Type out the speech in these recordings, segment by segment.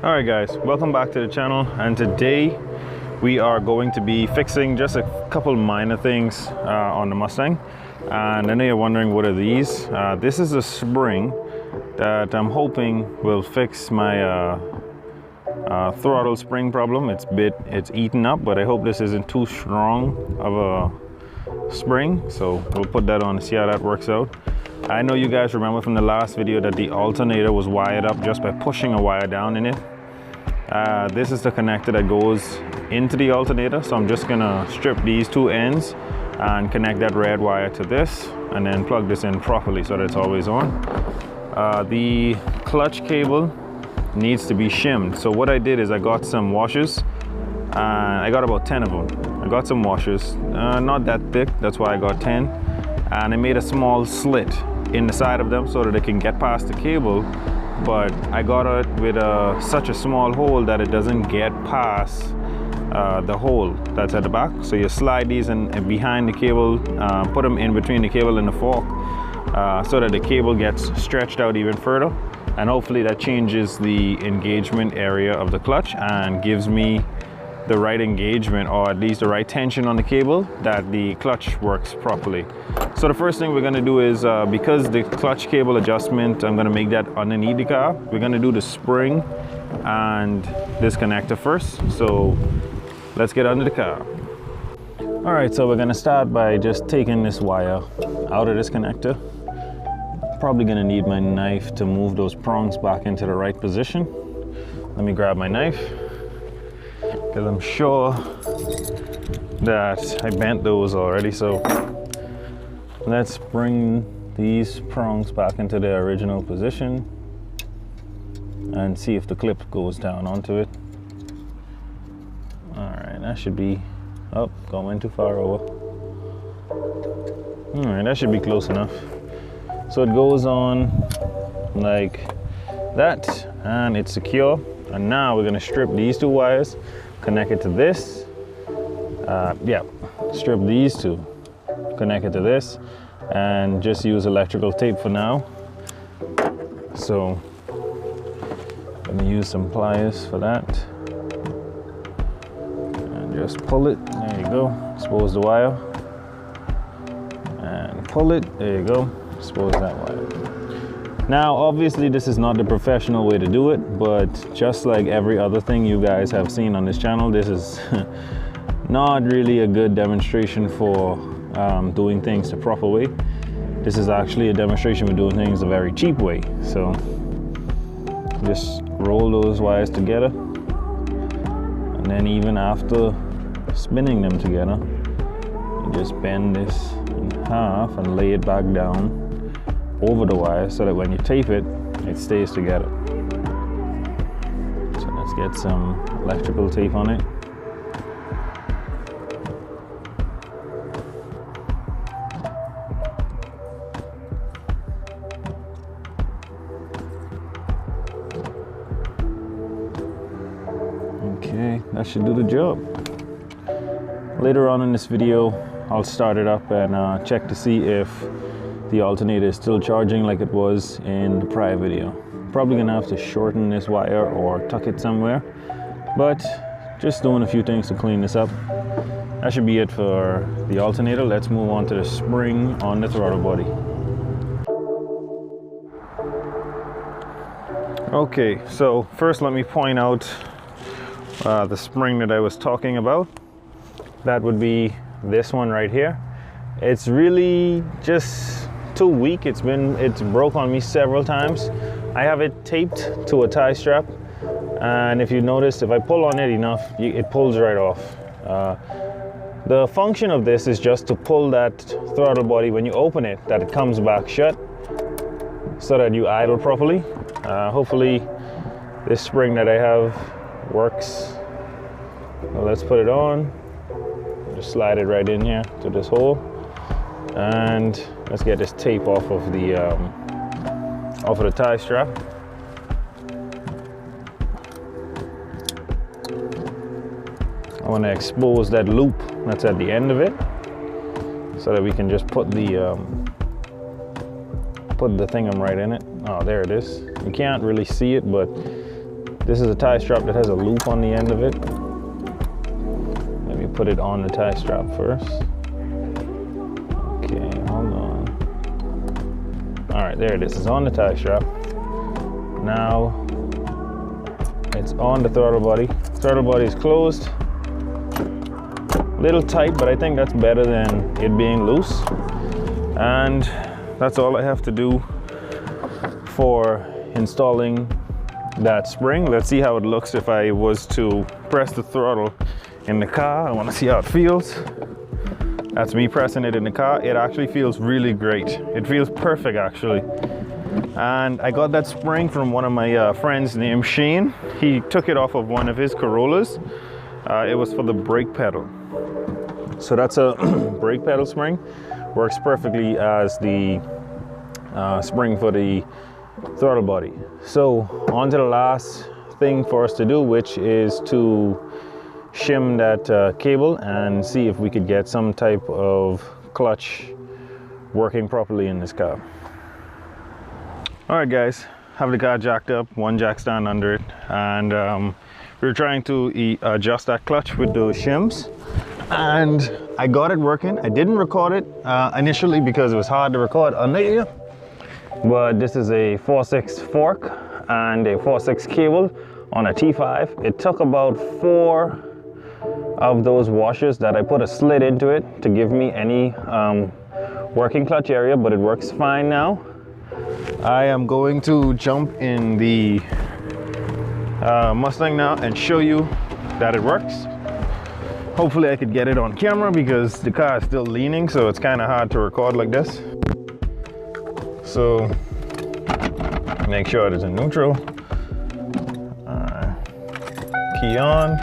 All right guys, welcome back to the channel, and today we are going to be fixing just a couple minor things on the Mustang. And I know you're wondering, what are these? This is a spring that I'm hoping will fix my throttle spring problem. It's eaten up, but I hope this isn't too strong of a spring, so we'll put that on and see how that works out. I know you guys remember from the last video that the alternator was wired up just by pushing a wire down in it. This is the connector that goes into the alternator, so I'm just gonna strip these two ends and connect that red wire to this and then plug this in properly so that it's always on. The clutch cable needs to be shimmed, so what I did is I got some washers. I got about 10 of them. I got some washers, not that thick, that's why I got 10, and I made a small slit in the side of them so that it can get past the cable, but I got it with such a small hole that it doesn't get past the hole that's at the back. So you slide these in behind the cable, put them in between the cable and the fork, so that the cable gets stretched out even further, and hopefully that changes the engagement area of the clutch and gives me the right engagement, or at least the right tension on the cable, that the clutch works properly. So the first thing we're going to do is, because the clutch cable adjustment, I'm going to make that underneath the car, we're going to do the spring and this connector first. So let's get under the car. All right, so we're going to start by just taking this wire out of this connector. Probably going to need my knife to move those prongs back into the right position. Let me grab my knife, because I'm sure that I bent those already. So let's bring these prongs back into their original position and see if the clip goes down onto it. All right, that should be, oh, going too far over. All right, that should be close enough. So it goes on like that, and it's secure. And now we're gonna strip these two wires, connect it to this. Strip these two, connect it to this, and just use electrical tape for now. So I'm gonna use some pliers for that. And just pull it, there you go, expose the wire. And pull it, there you go, expose that wire. Now, obviously this is not the professional way to do it, but just like every other thing you guys have seen on this channel, this is not really a good demonstration for doing things the proper way. This is actually a demonstration for doing things a very cheap way. So just roll those wires together, and then even after spinning them together, you just bend this in half and lay it back down over the wire so that when you tape it, it stays together. So let's get some electrical tape on it. Okay, that should do the job. Later on in this video, I'll start it up and check to see if the alternator is still charging like it was in the prior video. Probably gonna have to shorten this wire or tuck it somewhere, but just doing a few things to clean this up. That should be it for the alternator. Let's move on to the spring on the throttle body. Okay, so first let me point out the spring that I was talking about. That would be this one right here. It's really just too weak. It's broke on me several times. I have it taped to a tie strap, and if you notice, if I pull on it enough, it pulls right off. The function of this is just to pull that throttle body when you open it, that it comes back shut so that you idle properly. Hopefully this spring that I have works. Well, let's put it on. Just slide it right in here to this hole, and let's get this tape off of the tie strap. I want to expose that loop that's at the end of it, so that we can just put the thingum right in it. Oh, there it is. You can't really see it, but This is a tie strap that has a loop on the end of it. Let me put it on the tie strap first. Okay, hold on. All right, there it is. It's on the tie strap. Now it's on the throttle body. Throttle body is closed. A little tight, but I think that's better than it being loose. And that's all I have to do for installing that spring. Let's see how it looks if I was to press the throttle in the car. I want to see how it feels. That's me pressing it in the car. It actually feels really great. It feels perfect actually. And I got that spring from one of my friends named Shane. He took it off of one of his Corollas. It was for the brake pedal. So that's a brake pedal spring. Works perfectly as the spring for the throttle body. So on to the last thing for us to do, which is to shim that cable and see if we could get some type of clutch working properly in this car. All right guys, have the car jacked up, one jack stand under it, and we're trying to adjust that clutch with those shims, and I got it working. I didn't record it initially because it was hard to record under here, but this is a 4/6 fork and a 4/6 cable on a T5. It took about 4 of those washers that I put a slit into it to give me any working clutch area, but it works fine now. I am going to jump in the Mustang now and show you that it works. Hopefully I could get it on camera because the car is still leaning, so it's kind of hard to record like this. So make sure it is in neutral. Key on.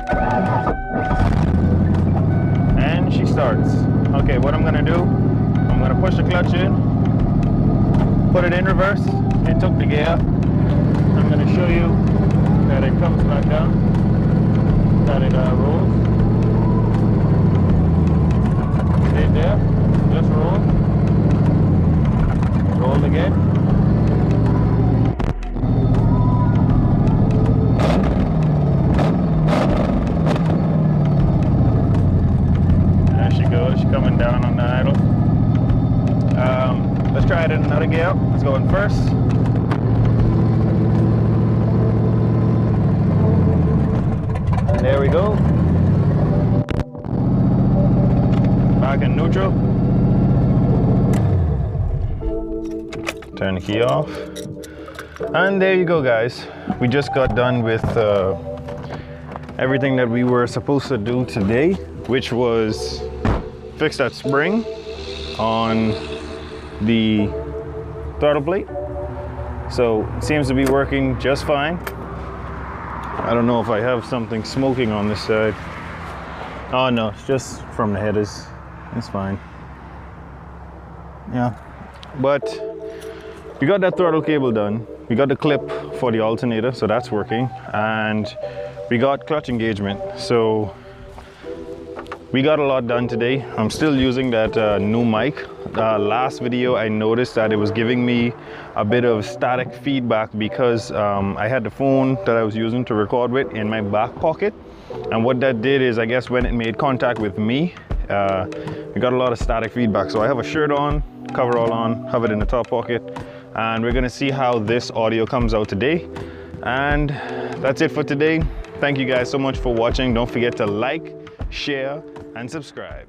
And she starts. Okay, what I'm gonna do, I'm gonna push the clutch in, put it in reverse. It took the gear. I'm gonna show you that it comes back down, that it rolls. Stay there, just roll. Roll again. There she goes, she's coming down on the idle. Let's try it in another gear. Let's go in first. And there we go. Back in neutral. Turn the key off. And there you go guys. We just got done with everything that we were supposed to do today, which was fix that spring on the throttle plate. So it seems to be working just fine. I don't know if I have something smoking on this side. Oh no, it's just from the headers. It's fine. Yeah, but we got that throttle cable done. We got the clip for the alternator, so that's working. And we got clutch engagement. So we got a lot done today. I'm still using that new mic. Last video I noticed that it was giving me a bit of static feedback because I had the phone that I was using to record with in my back pocket, and what that did is, I guess when it made contact with me, we got a lot of static feedback. So I have a shirt on, coverall on, have it in the top pocket, and we're gonna see how this audio comes out today. And that's it for today. Thank you guys so much for watching. Don't forget to like, share, and subscribe.